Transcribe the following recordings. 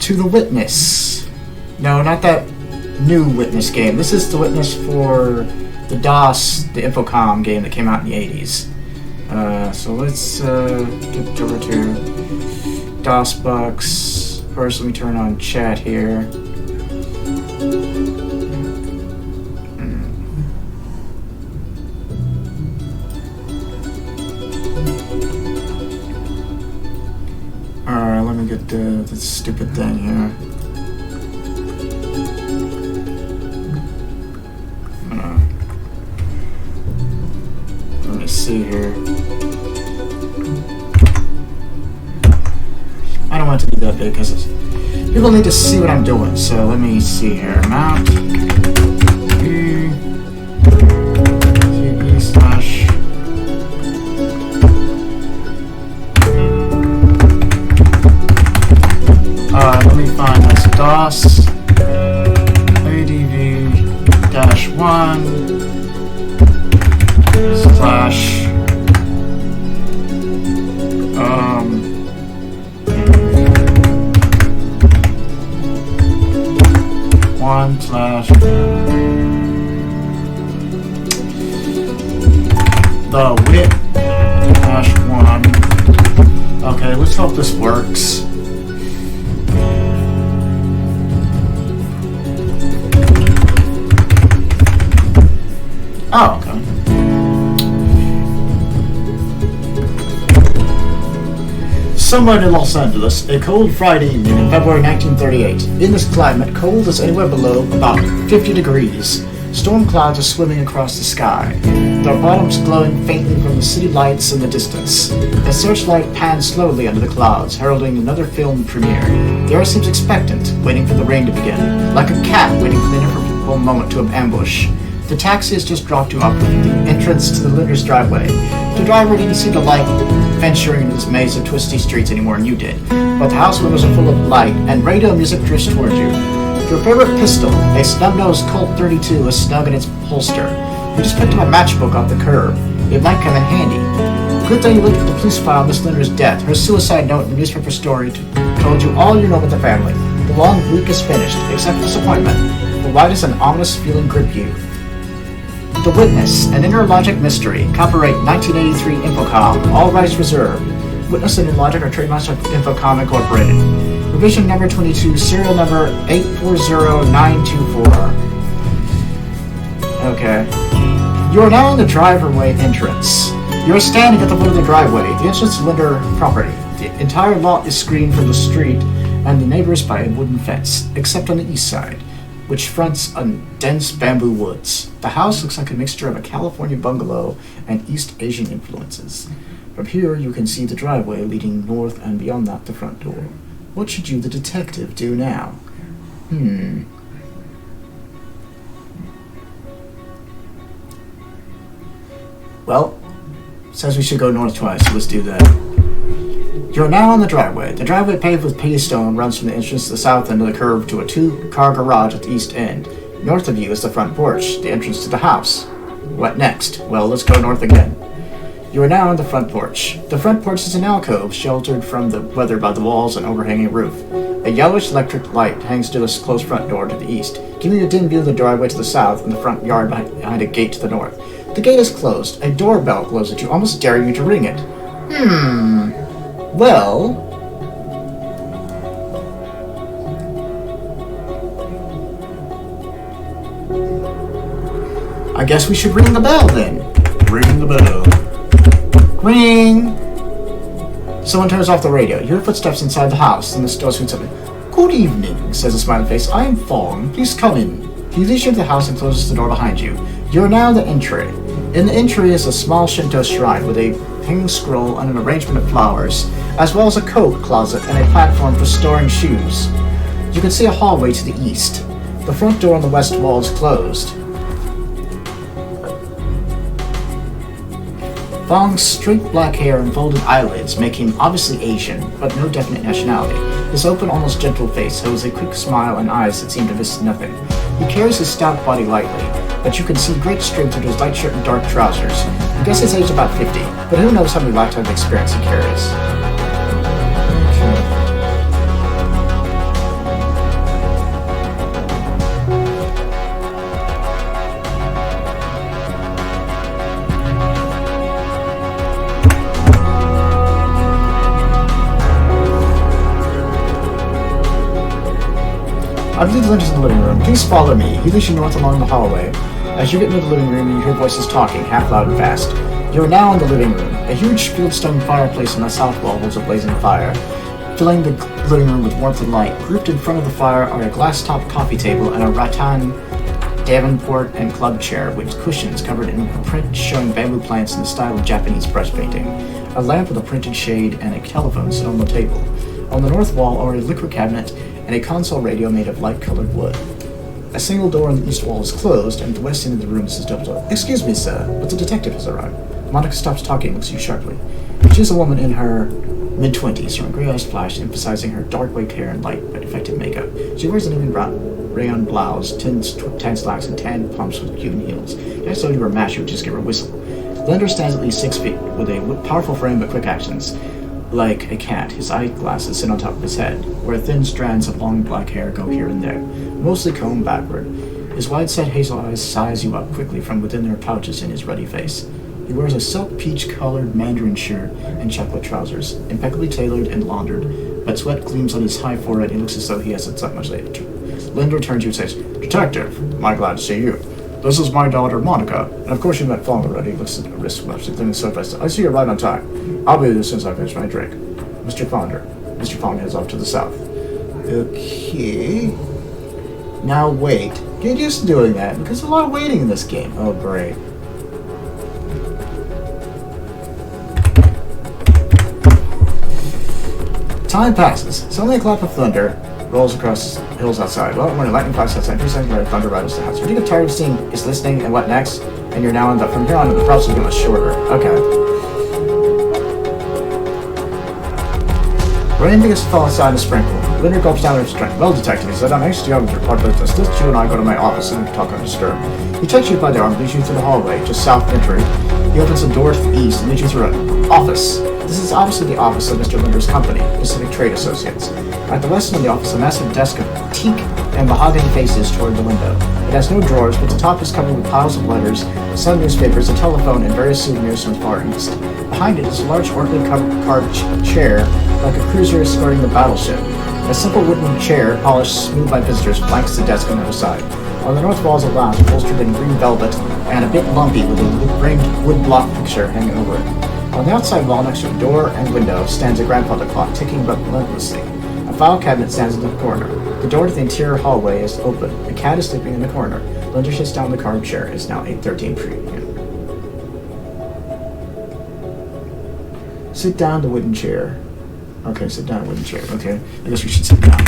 to The Witness. No, not that new Witness game. This is The Witness for the DOS, the Infocom game that came out in the 80s. So let's get over to DOSBox. First, let me turn on chat here. Alright, let me get this stupid thing here. Let me see here. I don't want it to be that big because people need to see what I'm doing. So let me see here. Mount E slash let me find this DOS ADV-1 slash one slash the wit dash one. Okay, let's hope this works. Oh, okay. Somewhere in Los Angeles, a cold Friday evening in February 1938. In this climate, cold is anywhere below about 50 degrees. Storm clouds are swimming across the sky, their bottoms glowing faintly from the city lights in the distance. A searchlight pans slowly under the clouds, heralding another film premiere. The air seems expectant, waiting for the rain to begin, like a cat waiting for the inevitable moment to ambush. The taxi has just dropped you off at the entrance to the Linder's driveway. The driver didn't seem to like venturing into this maze of twisty streets any more than you did, but the house windows are full of light, and radio music drifts towards you. Your favorite pistol, a snub-nosed Colt 32, is snug in its holster. You just picked up a matchbook off the curb. It might come in handy. Good thing you looked at the police file on Miss Linder's death. Her suicide note in the newspaper story told you all you know about the family. The long week is finished, except disappointment. But why does an ominous feeling grip you? The Witness, an Interlogic mystery. Copyright 1983 Infocom. All rights reserved. Witness and Interlogic are trademarks of Infocom Incorporated. Revision number 22, serial number 840924. Okay. You are now in the driveway entrance. You are standing at the foot of the driveway, the entrance to Linder property. The entire lot is screened from the street and the neighbors by a wooden fence, except on the east side, which fronts on dense bamboo woods. The house looks like a mixture of a California bungalow and East Asian influences. From here, you can see the driveway leading north and beyond that, the front door. What should you, the detective, do now? Well, says we should go north twice, so let's do that. You're now on the driveway. The driveway, paved with pea stone, runs from the entrance to the south end of the curve to a two-car garage at the east end. North of you is the front porch, the entrance to the house. What next? Well, let's go north again. You are now on the front porch. The front porch is an alcove, sheltered from the weather by the walls and overhanging roof. A yellowish electric light hangs to the closed front door to the east, giving a dim view of the driveway to the south and the front yard behind a gate to the north. The gate is closed. A doorbell glows at you, almost daring you to ring it. Well... I guess we should ring the bell then. Ring the bell. Ring! Someone turns off the radio. You hear footsteps inside the house, and the door swings open. Good evening, says a smiling face. I am Fawn. Please come in. He leads you into the house and closes the door behind you. You are now in the entry. In the entry is a small Shinto shrine with a hanging scroll and an arrangement of flowers, as well as a coat closet and a platform for storing shoes. You can see a hallway to the east. The front door on the west wall is closed. Fong's straight black hair and folded eyelids make him obviously Asian, but no definite nationality. His open, almost gentle face holds a quick smile and eyes that seem to miss nothing. He carries his stout body lightly, but you can see great strength under his light shirt and dark trousers. I guess his age is about 50, but who knows how many lifetimes of experience he carries. I believe Linda's in the living room. Please follow me. He leads you north along the hallway. As you get into the living room, you hear voices talking, half loud and fast. You are now in the living room. A huge fieldstone fireplace on the south wall holds a blazing fire, filling the living room with warmth and light. Grouped in front of the fire are a glass-topped coffee table and a rattan, Davenport, and club chair with cushions covered in print showing bamboo plants in the style of Japanese brush painting. A lamp with a printed shade and a telephone sit on the table. On the north wall are a liquor cabinet and a console radio made of light-colored wood. A single door on the east wall is closed, and at the west end of the room is double door. Excuse me, sir, but the detective has arrived. Monica stops talking and looks at you sharply. She is a woman in her mid-20s, her gray eyes flash, emphasizing her dark waved hair and light but effective makeup. She wears an even brown rayon blouse, tan slacks, and tan pumps with Cuban heels. If I told you were a match, you would just give her a whistle. Blender stands at least 6 feet, with a powerful frame but quick actions. Like a cat, his eyeglasses sit on top of his head, where thin strands of long black hair go here and there, mostly combed backward. His wide-set hazel eyes size you up quickly from within their pouches in his ruddy face. He wears a silk peach-colored mandarin shirt and chocolate trousers, impeccably tailored and laundered, but sweat gleams on his high forehead and he looks as though he hasn't slept much lately. Linder turns to you and says, "Detective, I'm glad to see you. This is my daughter, Monica, and of course you met Fong already." He looks at the wrist watch, then surprised. "I see you're right on time. I'll be there as soon as I finish my drink. Mr. Fonder." Mr. Fong heads off to the south. Okay. Now wait. Get used to doing that, because there's a lot of waiting in this game. Oh, great. Time passes. Suddenly a clap of thunder rolls across the hills outside. Well, when a lightning flash outside, 2 seconds later, thunder rattles the house. You get tired of seeing is listening and what next, and you're now in the from here on the process is much shorter. Okay. Rain begins to fall outside and sprinkle. Linder gulps down his drink. "Well, detective," he said, "I'm anxious to have your part business. Let you and I go to my office and talk undisturbed." He takes you by the arm and leads you through the hallway, just south entry. He opens a door to the east and leads you through an office. This is obviously the office of Mr. Linder's company, Pacific Trade Associates. At the west end of the office, a massive desk of teak and mahogany faces toward the window. It has no drawers, but the top is covered with piles of letters, some newspapers, a telephone, and various souvenirs from the Far East. Behind it is a large orchid carved chair, like a cruiser escorting the battleship. A simple wooden chair, polished smooth by visitors, flanks the desk on the other side. On the north wall is a lounge upholstered in green velvet and a bit lumpy with a framed wood block picture hanging over it. On the outside wall, next to a door and window, stands a grandfather clock, ticking relentlessly. A file cabinet stands in the corner. The door to the interior hallway is open. A cat is sleeping in the corner. Linder sits down in the carved chair. It's now 8:13 p.m. Sit down in the wooden chair. Okay, sit down in the wooden chair. Okay, I guess we should sit down.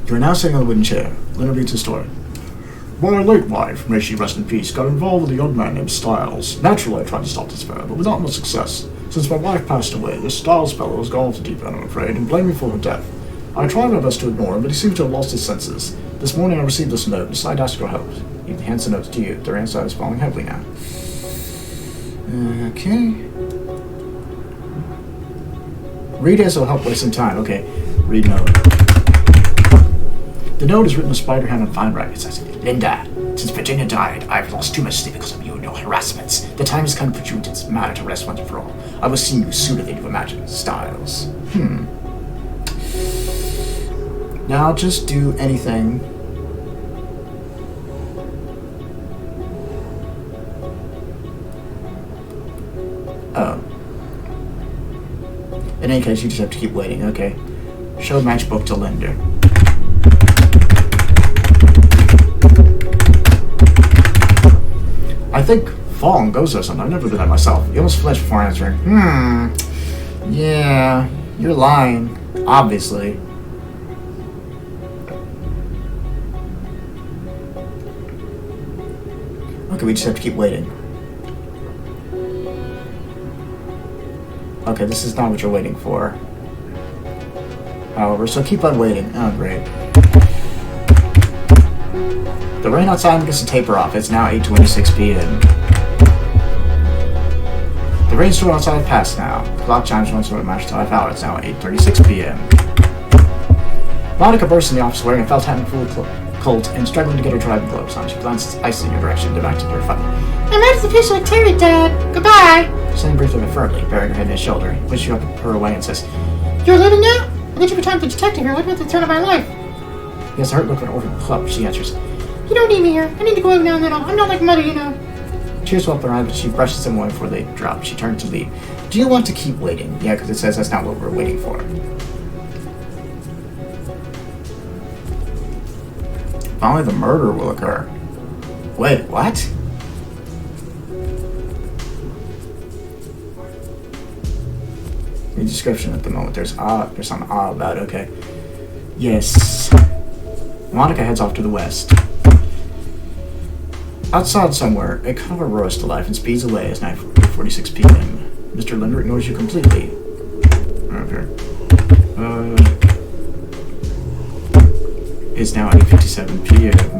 You are now sitting on the wooden chair. Linder reads the story. "My late wife, may she rest in peace, got involved with a young man named Styles. Naturally, I tried to stop this affair, but without much success. Since my wife passed away, this Styles fellow has gone off the deep end, I'm afraid, and blamed me for her death. I tried my best to ignore him, but he seemed to have lost his senses. This morning I received this note, and so I'd ask your help." He hands the note to you. The inside is falling heavily now. Okay. Read as will help waste some time. Okay. Read note. The note is written with spider hand and fine writing. It says, "Linda, since Virginia died, I've lost too much sleep because of you and your harassments. The time has come for you to this matter to rest once and for all. I will see you sooner than you imagine. Styles." Now just do anything. Oh. In any case, you just have to keep waiting. Okay. Show matchbook to Linder. "I think Fong goes there something. I've never been there myself." He almost flinched before answering. Yeah, you're lying. Obviously. Okay, we just have to keep waiting. Okay, this is not what you're waiting for. However, so keep on waiting. Oh, great. The rain outside begins to taper off. It's now 8:26 p.m. The rainstorm outside passed now. The clock chimes once more to match 5 hours. It's now 8:36 p.m. Monica bursts in the office wearing a felt hat and full coat and struggling to get her driving gloves on. She glances icily in your direction to back to her phone. "I'm out of the fish like Terry, Dad. Goodbye." Saying briefly but firmly, burying her head in his shoulder, he pushes you up her way and says, You're leaving now? I thought you were time to detective here. What about the turn of my life? He has a heart look of an orphan pup. She answers. You don't need me here. I need to go out now and then. I'm not like mother, you know. Tears well up her eyes, but she brushes them away before they drop. She turns to leave. Do you want to keep waiting? Yeah, because it says that's not what we're waiting for. Finally, the murder will occur. Wait, what? The description at the moment. There's some about it. Okay. Yes. Monica heads off to the west. Outside somewhere, a car roars to life and speeds away as 9:46 p.m. Mr. Linder ignores you completely. Okay. It's now 8:57 p.m.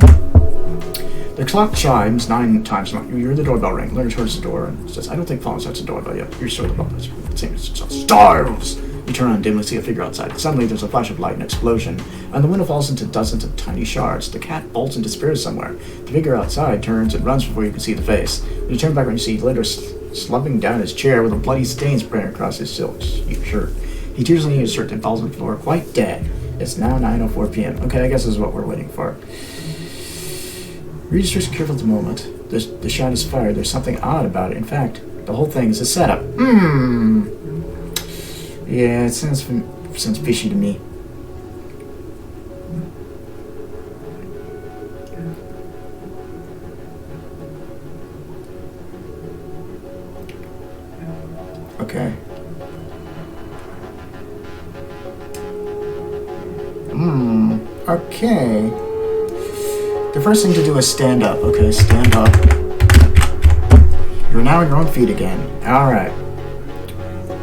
The clock chimes 9 times. You hear the doorbell ring. Linder turns the door and says, I don't think Fawn starts the doorbell yet. You're sure the bell is same as Stars! You turn on and dimly see a figure outside. Suddenly, there's a flash of light and explosion, and the window falls into dozens of tiny shards. The cat bolts and disappears somewhere. The figure outside turns and runs before you can see the face. When you turn back, when you see Linder slumping down his chair with a bloody stain spraying across his silk shirt. He tears on his shirt and falls on the floor, quite dead. It's now 9:04 p.m. Okay, I guess this is what we're waiting for. Register careful at the moment. The shot is fired. There's something odd about it. In fact, the whole thing is a setup. Yeah, it sounds fishy to me. Okay. Okay. The first thing to do is stand up. Okay, stand up. You're now on your own feet again. Alright.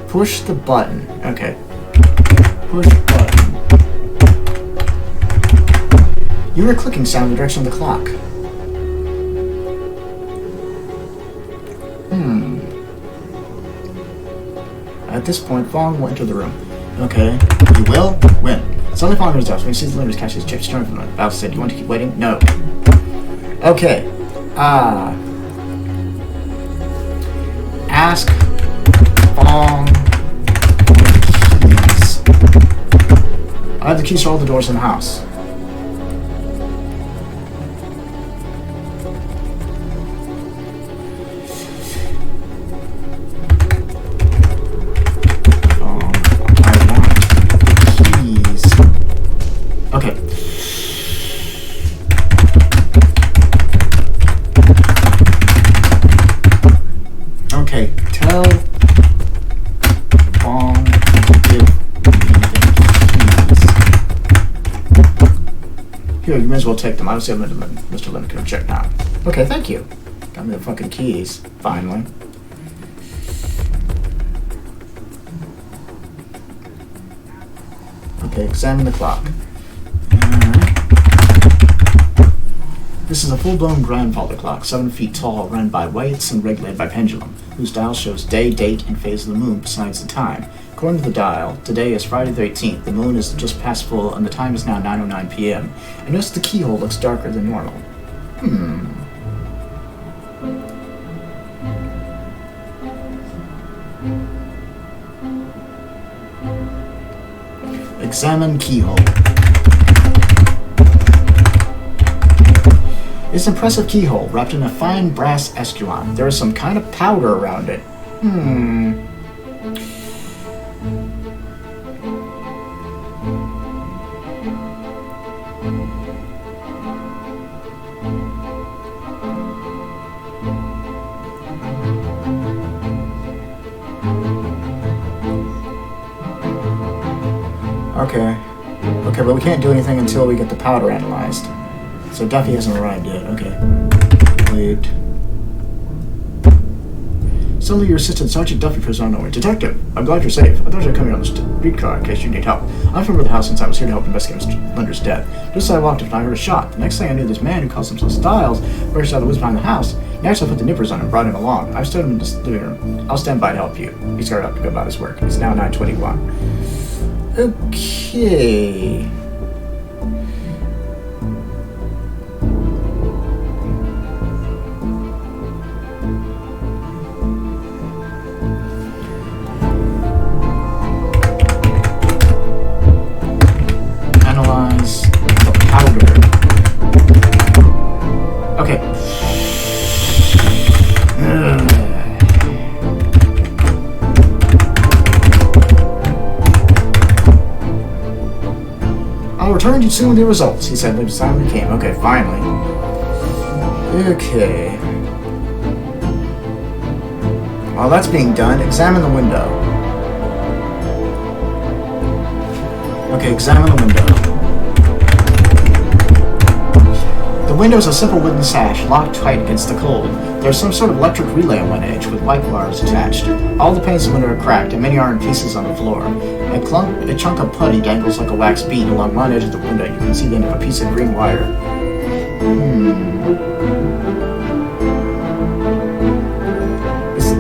Push the button. Okay. Push button. You hear a clicking sound in the direction of the clock. At this point, Fong will enter the room. Okay. You will? When? Suddenly Fong goes up. When he sees the Linder's catch his chips turn from him. Val said, you want to keep waiting? No. Okay. Ask Fong keys. I have the keys for all the doors in the house. Here, you may as well take them. I don't see Mr. Linder can check now. Okay, thank you. Got me the fucking keys, finally. Okay, examine the clock. This is a full-blown grandfather clock, 7 feet tall, run by weights and regulated by pendulum, whose dial shows day, date, and phase of the moon besides the time. According to the dial, today is Friday the 18th, the moon is just past full, and the time is now 9:09 p.m. I notice the keyhole looks darker than normal. Examine keyhole. It's an impressive keyhole, wrapped in a fine brass escuon. There is some kind of powder around it. Okay, but we can't do anything until we get the powder analyzed. So Duffy hasn't arrived yet. Okay. Wait. Suddenly your assistant, Sergeant Duffy, appears on nowhere. Detective, I'm glad you're safe. I thought you were coming on the streetcar in case you need help. I'm from the house since I was here to help investigate Mr. Linder's death. Just as I walked up, I heard a shot. The next thing I knew, this man who calls himself Styles burst out of the woods behind the house. Next, I put the nippers on him and brought him along. I've stood him in the living room. I'll stand by to help you. He's got up to go about his work. It's now 9:21. Okay. I'll return you soon with the results, he said when the time came. Okay, finally. Okay. While that's being done, examine the window. Okay, examine the window. The window is a simple wooden sash, locked tight against the cold. There's some sort of electric relay on one edge, with light wires attached. All the panes of the window are cracked, and many are in pieces on the floor. A chunk of putty dangles like a wax bead along one edge of the window. You can see the end of a piece of green wire.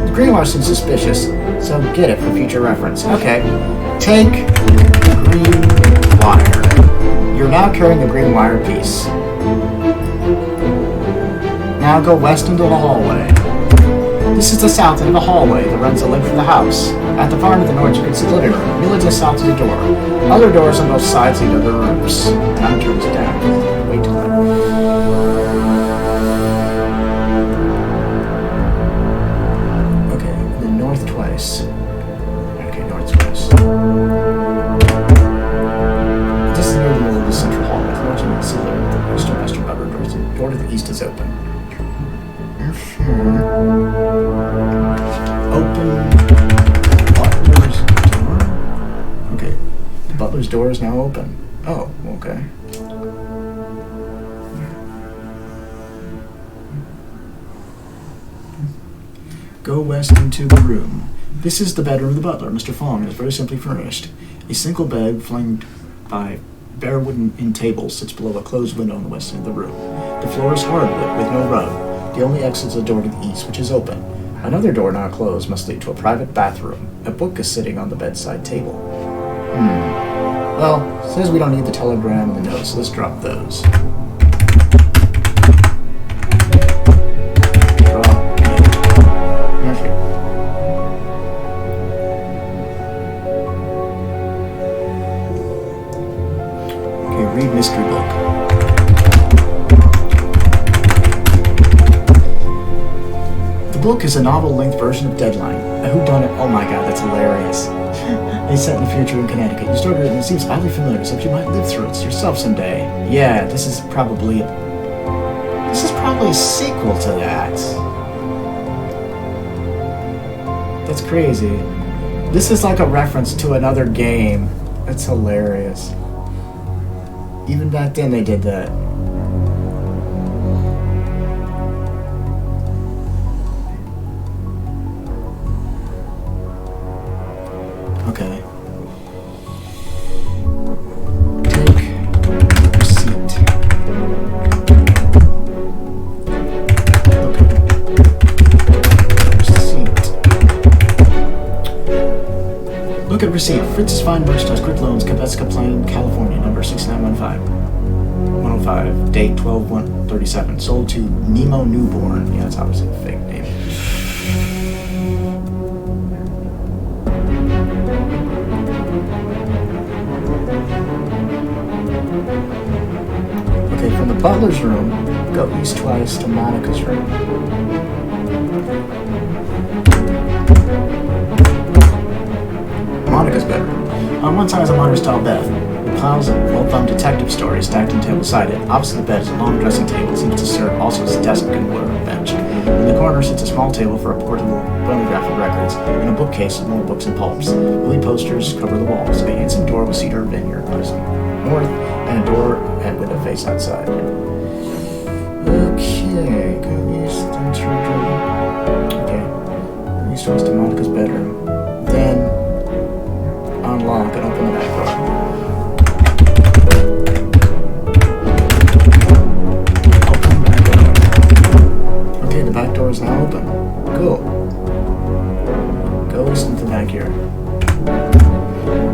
The green wire seems suspicious, so get it for future reference. Okay. Take the green wire. You're now carrying the green wire piece. Now go west into the hallway. This is the south end of the hallway that runs the length of the house. At the far end of the north, you can see the living room, immediately just south of the door. Other doors on both sides lead to other rooms. Now turns down. Wait till that. Okay, and then north twice. Okay, north twice. This is near the middle of the central hallway. Towards you can see the eastern butler doors. The door to the east is open. Open butler's door. Okay, the butler's door is now open. Oh, okay. Go west into the room. This is the bedroom of the butler, Mr. Fong. It is very simply furnished. A single bed flanked by bare wooden tables sits below a closed window on the west end of the room. The floor is hardwood with no rug. The only exit is the door to the east, which is open. Another door now closed must lead to a private bathroom. A book is sitting on the bedside table. Well, it says we don't need the telegram and the notes, so let's drop those. Okay, read mystery book. The book is a novel-length version of Deadline. A whodunit. Oh my god, that's hilarious. It's set in the future in Connecticut. You started it and it seems oddly familiar, except you might live through it yourself someday. Yeah, this is probably a sequel to that. That's crazy. This is like a reference to another game. That's hilarious. Even back then they did that. Okay. Take receipt. Okay. Receipt. Look at receipt. Fritz's Fine Merchandise, Quick Loans, Cabesca Plain, California, number 6915. Date 12/1/37. Sold to Nemo Newborn. Yeah, that's obviously a fake name. Okay, from the butler's room, go east twice to Monica's room. Monica's bedroom. On one side is a modern-style bed. Piles of well-thumbed detective stories stacked on the table beside it. Opposite the bed is a long dressing table. It seems to serve also as a desk and workbench. In the corner sits a small table for a portable phonograph of records, and a bookcase with more books and pulps. Movie posters cover the walls. A handsome door with cedar vineyard facing north, and a door and window face outside. Okay, go east, enter a door. Okay, go east to Monica's bedroom. Then unlock and open the back door. The back door is now open. Cool. Go east into the backyard.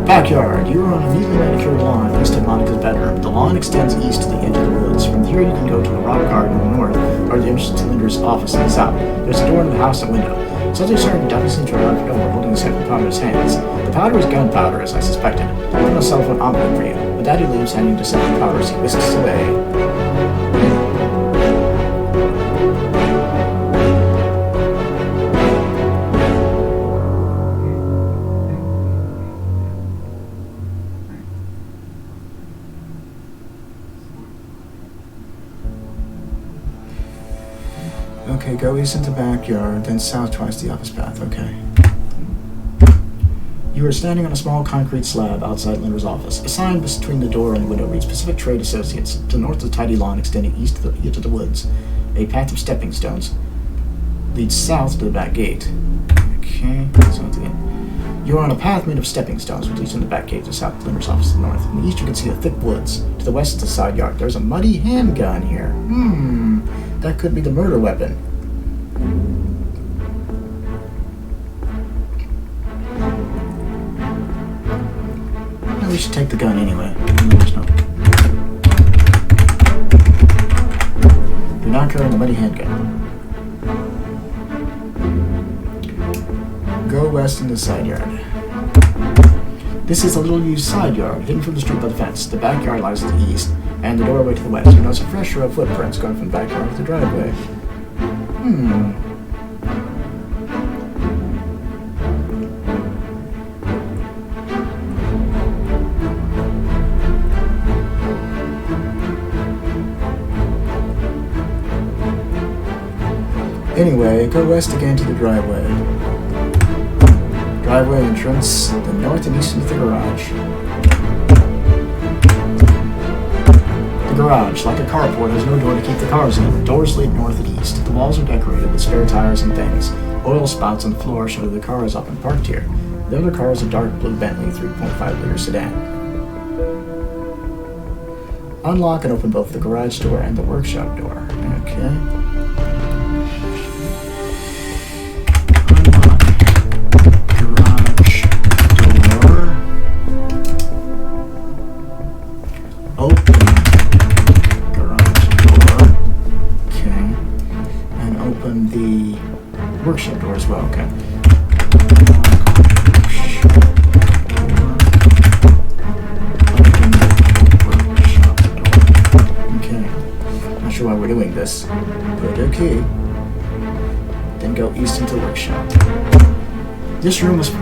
Backyard. You are on a neatly manicured lawn east of Monica's bedroom. The lawn extends east to the edge of the woods. From here you can go to a rock garden in the north, or the entrance to Linder's office in the south. There's a door in the house and window. Suddenly starting down the central door, holding his head with powder in his hands. The powder is gunpowder, as I suspected. Even a cell phone envelope for you. But Daddy leaves, handing to send the powder as he whisks away. Okay, go east into the backyard, then south twice the opposite path. Okay. You are standing on a small concrete slab outside Linder's office. A sign between the door and the window reads Pacific Trade Associates. To the north is a tidy lawn extending east into the woods. A path of stepping stones leads south to the back gate. Okay, so again. You are on a path made of stepping stones, which leads from the back gate to south Linder's office to the north. In the east you can see the thick woods. To the west is the side yard. There's a muddy handgun here. That could be the murder weapon. We should take the gun anyway. You're not carrying the muddy handgun. Go west in the side yard. This is a little used side yard, hidden from the street by the fence. The backyard lies to the east, and the doorway to the west. You notice a fresh row of footprints going from the backyard to the driveway. Anyway, go west again to the driveway. Driveway entrance, the north and east into the garage. The garage, like a carport, has no door to keep the cars in. Doors lead north and east. The walls are decorated with spare tires and things. Oil spouts on the floor show that the car is often parked here. The other car is a dark blue Bentley 3.5-liter sedan. Unlock and open both the garage door and the workshop door. Okay. Workshop door as well, okay. Okay. Not sure why we're doing this, but okay. Then go east into the workshop. This room is a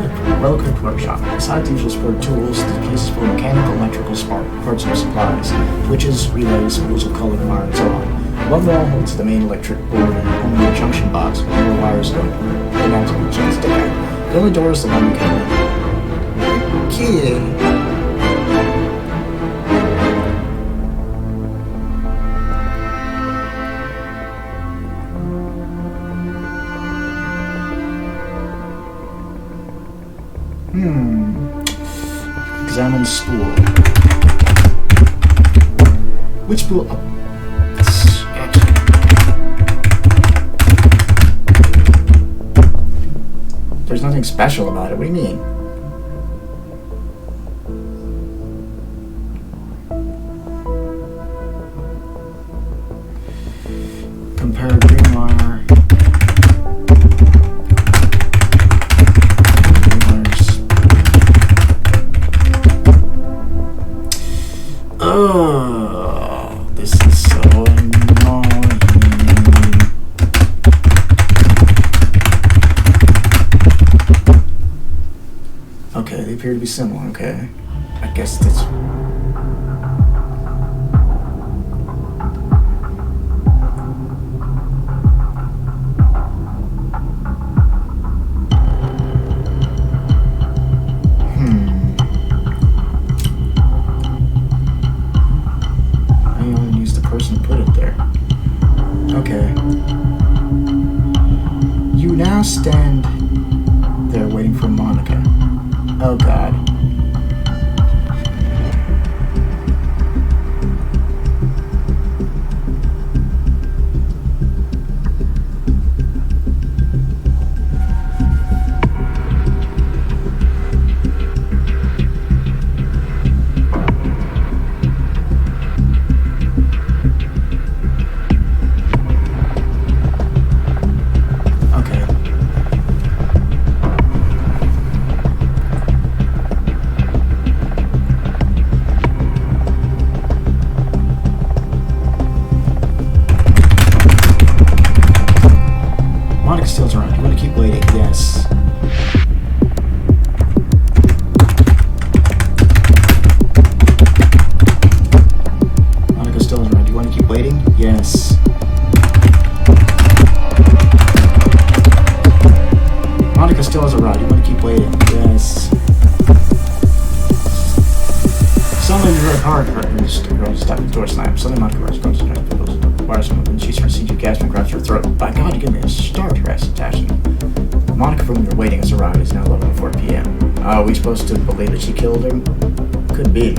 well-equipped workshop. Besides the usual sport tools, the place is full of mechanical, electrical, parts and supplies, switches, relays, spools of colored wire, and so on. One wall holds the main electric board and only a junction box with more wires going down to each end stick out. The only door is the one you can open. Okay. Examine spool. Which spool? There's nothing special about it. What do you mean? Compare green wire. Oh, this is so annoying. Okay, they appear to be similar, okay. I guess that's... Stand there waiting for Monica. Oh God. hard to hurt the girl stop the door slam. Suddenly Monica runs across the wires and she's received you gasping and grabs her throat. By God, give me a start, harassed Tashin. Monica from your waiting has arrived. It's now 11:04 p.m. Are we supposed to believe that she killed him? Could be.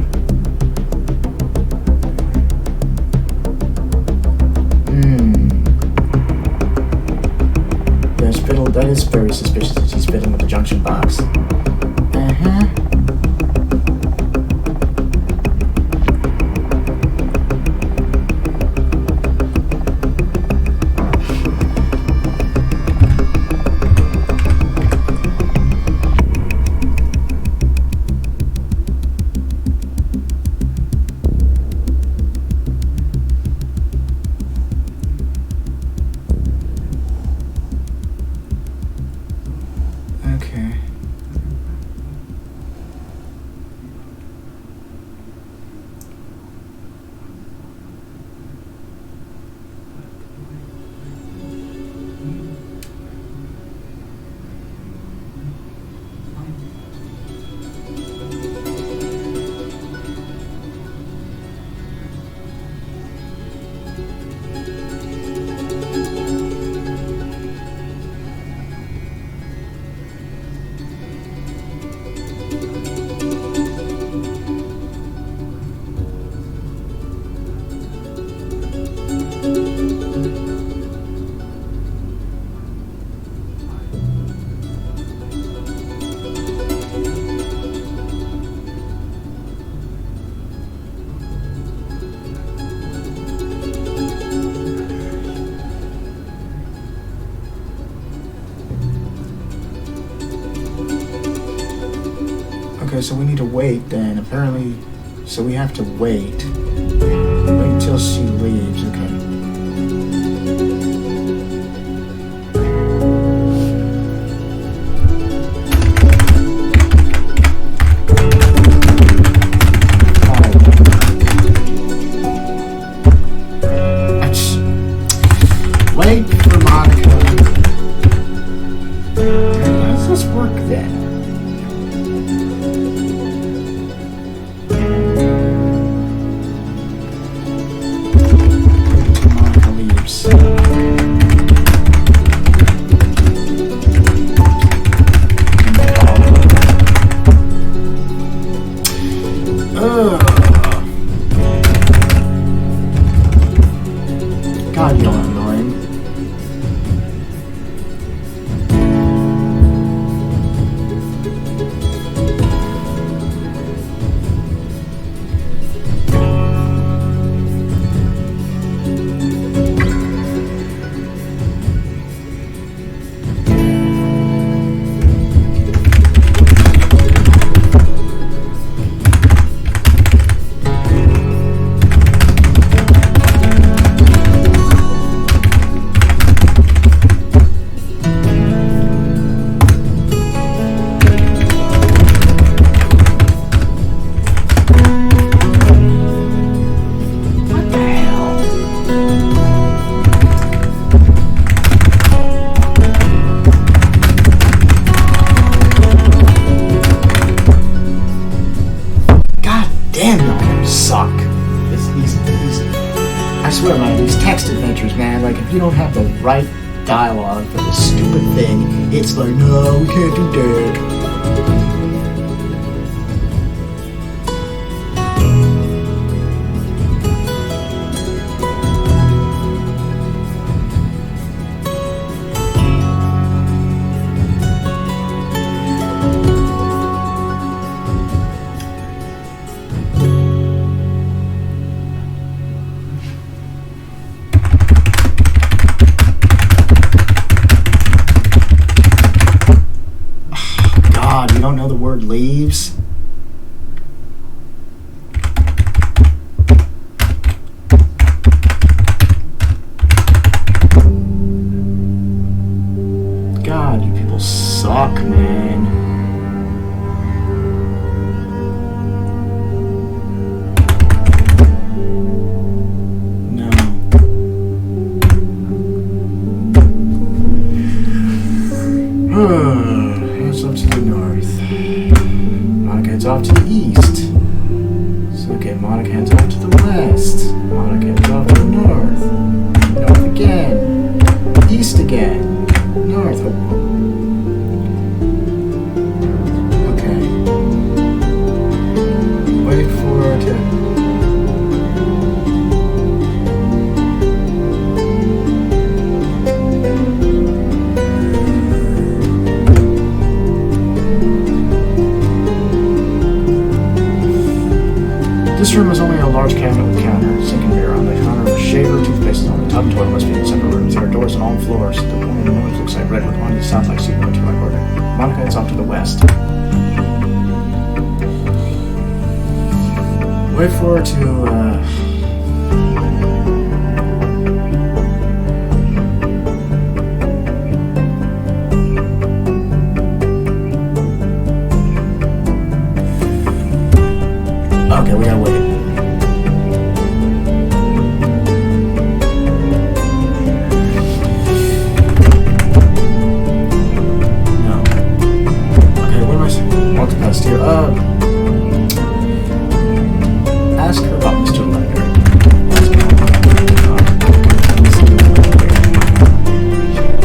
That is very suspicious that she's fiddling with the junction box. Okay, so we need to wait then. Apparently, so we have to wait. Wait until she leaves, okay. Wait for Monica. How does this work then? God, you're annoying. Damn, y'all suck. I swear, man, these text adventures, man, like, if you don't have the right dialogue for this stupid thing, it's like, no, we can't do that. You don't know the word leaves? God, you people suck, man. It's up to the north. Monica, it's off to the east. So Okay, Monica heads off to the west. Monica heads off to the north. North again. East again. North. Okay. Wait for her to... This room is only a large cabinet with counter, sink and mirror on the counter, with shaver, toothpaste on the tub and toilet must be in separate rooms. There are doors on all floors. The one on the north looks like red with one on the south like super to my order. Monica heads off to the west. Wait for her to, Okay, we gotta wait. No. Okay, what am I saying? Multipast here. Ask her about Mr. Leonard.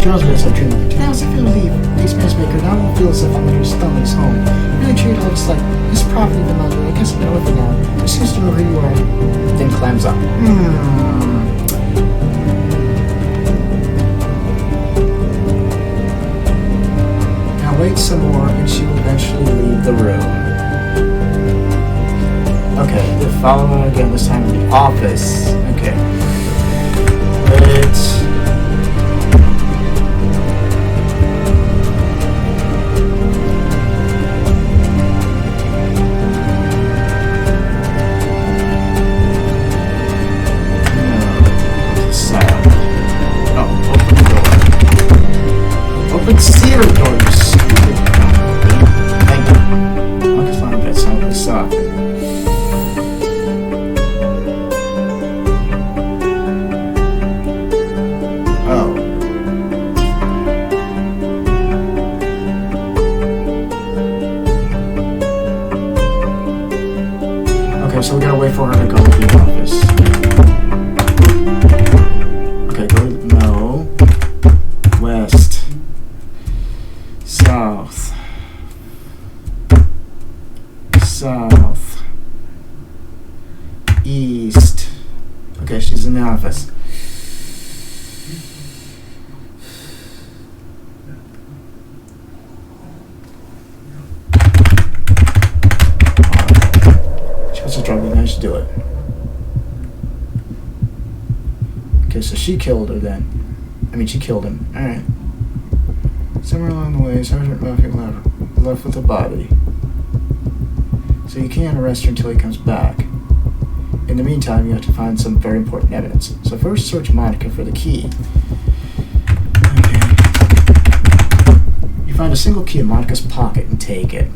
Charles Willis, I dream of it. How's it feel to leave? These pacemaker now won't feel as if I'm in your stomach's home. Really treat all this like his property of the mother. I guess I know it now. He seems to know who you are. Then clams up. Now wait some more and she will eventually leave the room. Okay, they're following her again, this time in the office. Okay. Wait. Open Sear door, you stupid. Thank you. I'll just find a bit something soft. Oh. Okay, so we gotta wait for her to go to the office. Okay, go to no. West. South. South. East. Okay, she's in the office. She was a drug nice to do it. Okay, so she killed her then. She killed him. Alright. Somewhere along the way, Sergeant Murphy left with the body. So you can't arrest her until he comes back. In the meantime, you have to find some very important evidence. So first search Monica for the key. Okay. You find a single key in Monica's pocket and take it.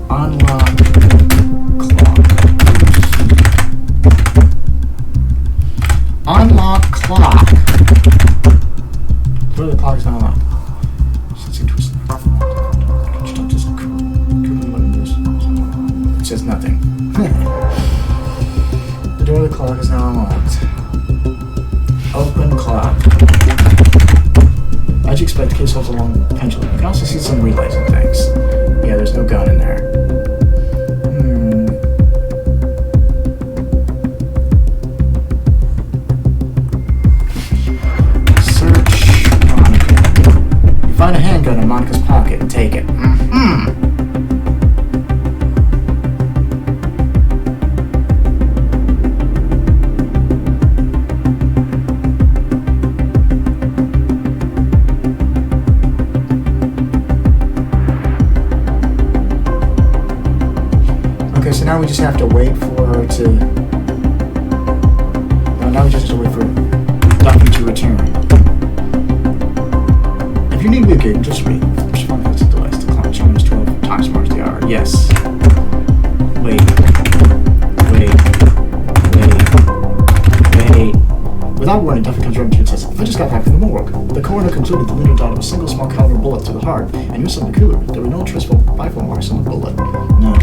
Unlock clock. Unlock clock. Where the clock is not unlocked. It says nothing. The door of the clock is now unlocked. Open clock. As you expect, the case holds a long pendulum. You can also see some relays and things. Yeah, there's no gun in there. Find a handgun in Monica's pocket and take it. Without warning, Duffy comes running to his house. I just got back from the morgue. The coroner concluded the leader died of a single small caliber bullet to the heart, and used some cooler. There were no traceable rifle marks on the bullet. No.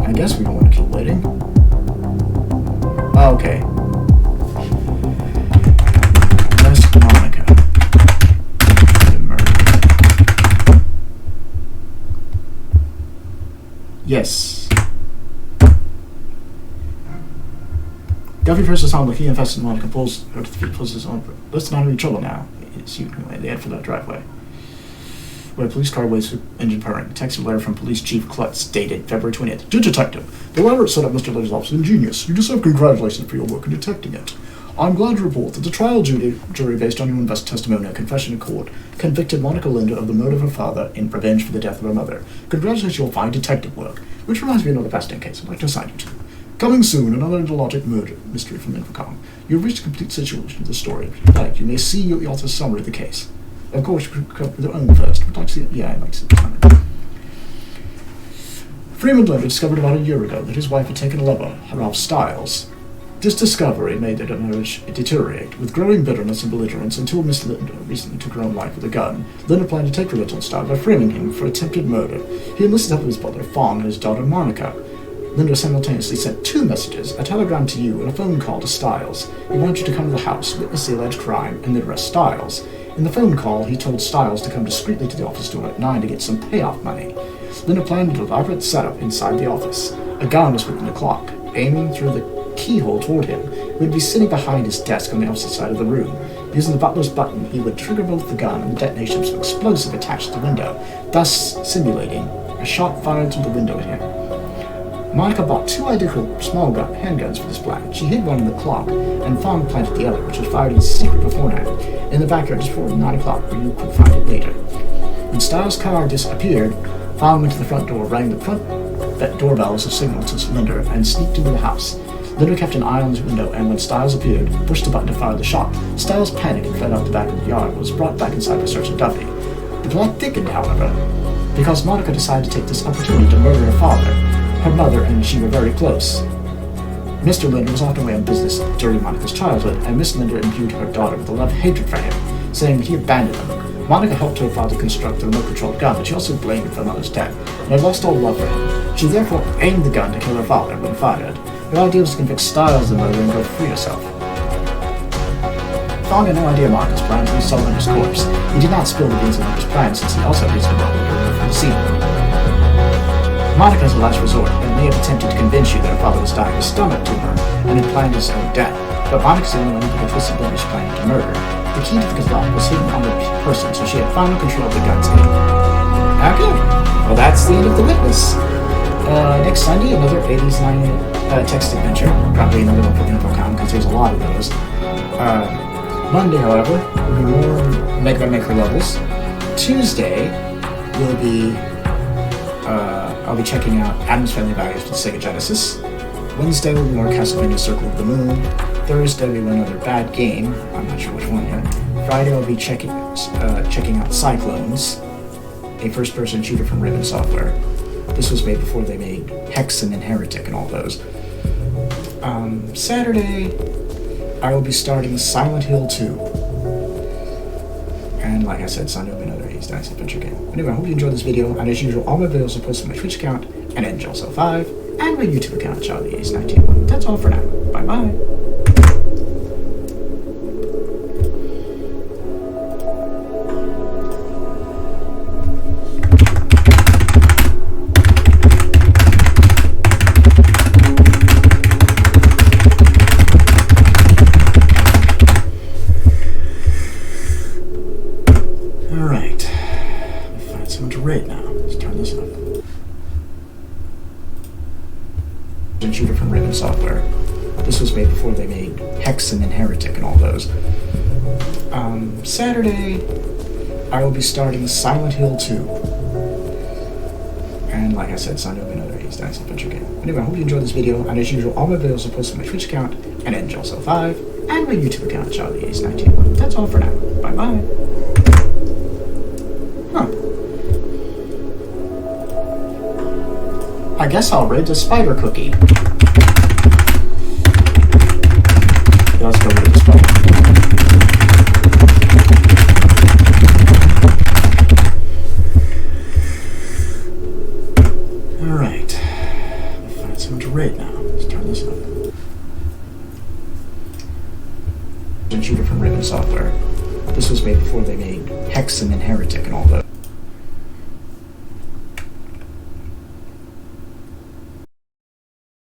I guess we don't want to keep waiting. Oh, okay. Miss Monica. Murder. Yes. Duffy presses on the key and fasts Monica, pulls her to the feet, pulls his own. Listen, I'm in trouble now. It's you anyway. They head for that driveway, where a police car waits with engine purring. Text letter from Police Chief Klutz, dated February 20th. Dear Detective, the letter set up Mr. Ledger's office ingenious. You deserve congratulations for your work in detecting it. I'm glad to report that the trial jury, based on your testimony and confession in court, convicted Monica Linder of the murder of her father in revenge for the death of her mother. Congratulations on your fine detective work, which reminds me of another past case I'd like to assign you to. Coming soon, another ideologic murder mystery from Infocom. You've reached a complete situation of the story. If you'd like, you may see the author's summary of the case. Of course, you could come up with your own first. Would like to see it? Yeah, I'd like to see the summary. Freeman Linder discovered about a year ago that his wife had taken a lover, Ralph Stiles. This discovery made their marriage deteriorate, with growing bitterness and belligerence, until Miss Linder recently took her own life with a gun. Linder planned to take revenge on Stiles by framing him for attempted murder. He enlisted help of his brother, Fawn, and his daughter, Monica. Linder simultaneously sent 2 messages, a telegram to you and a phone call to Stiles. He wanted you to come to the house, witness the alleged crime, and then arrest Stiles. In the phone call, he told Stiles to come discreetly to the office door at 9 to get some payoff money. Linder planned an elaborate setup inside the office. A gun was within the clock, aiming through the keyhole toward him. He would be sitting behind his desk on the opposite side of the room. Using the butler's button, he would trigger both the gun and the detonation of some explosive attached to the window, thus simulating a shot fired through the window at him. Monica bought 2 identical small handguns for this plan. She hid one in the clock, and Fawn planted the other, which was fired in secret beforehand, in the backyard just before 9 o'clock, where you could find it later. When Stiles' car disappeared, Fawn went to the front door, rang the front doorbell as a signal to Linder, and sneaked into the house. Linder kept an eye on his window, and when Stiles appeared, pushed the button to fire the shot. Stiles panicked and fled out the back of the yard, but was brought back inside by Sergeant Duffy. The plot thickened, however, because Monica decided to take this opportunity to murder her father. Her mother and she were very close. Mr. Linder was often away on business during Monica's childhood, and Miss Linder imbued her daughter with a love-hatred for him, saying that he abandoned them. Monica helped her father construct the remote-controlled gun, but she also blamed him for her mother's death, and had lost all love for him. She therefore aimed the gun to kill her father when fired. Her idea was to convict Stiles of the murder and go free herself. Fawn had no idea Monica's plan to resell Linder's corpse. He did not spill the beans of Linder's plan, since he also had reason to know from the scene. Monica is a last resort, and may have attempted to convince you that her father was dying of stomach tumor, and had planned his own death. But Monica's the only one who could twisted Linder's plan to murder. The key to the lock was hidden on the person, so she had final control of the gun's aim. Okay, well that's the end of the witness. Next Sunday, another 80s 90 text adventure. Probably another one for Infocom, because there's a lot of those. Monday, however, will be more Mega Maker levels. Tuesday will be I'll be checking out Adam's Family Values for the Sega Genesis. Wednesday will be more Castlevania Circle of the Moon. Thursday will be another bad game. I'm not sure which one yet. Friday I'll be checking out Cyclones, a first-person shooter from Raven Software. This was made before they made Hexen and Heretic and all those. Saturday I will be starting Silent Hill 2. And like I said, Sunday will be another 80s Dice Adventure game. Anyway, I hope you enjoyed this video, and as usual, all my videos are posted on my Twitch account, and Angel5, and my YouTube account, CharlieAce19. That's all for now. Bye-bye. Right now, let's turn this up. Shooter from Raven Software. This was made before they made Hexen and Heretic and all those. Saturday I will be starting Silent Hill 2. And like I said, Sunday will be another 80s Dice Adventure game. Anyway, I hope you enjoyed this video, and as usual, all my videos are posted on my Twitch account, and Angel5, and my YouTube account, CharlieAce19. That's all for now. Bye-bye. I guess I'll raid the spider cookie. Let's go. shooter from Raven Software. This was made before they made Hexen and Heretic and all that.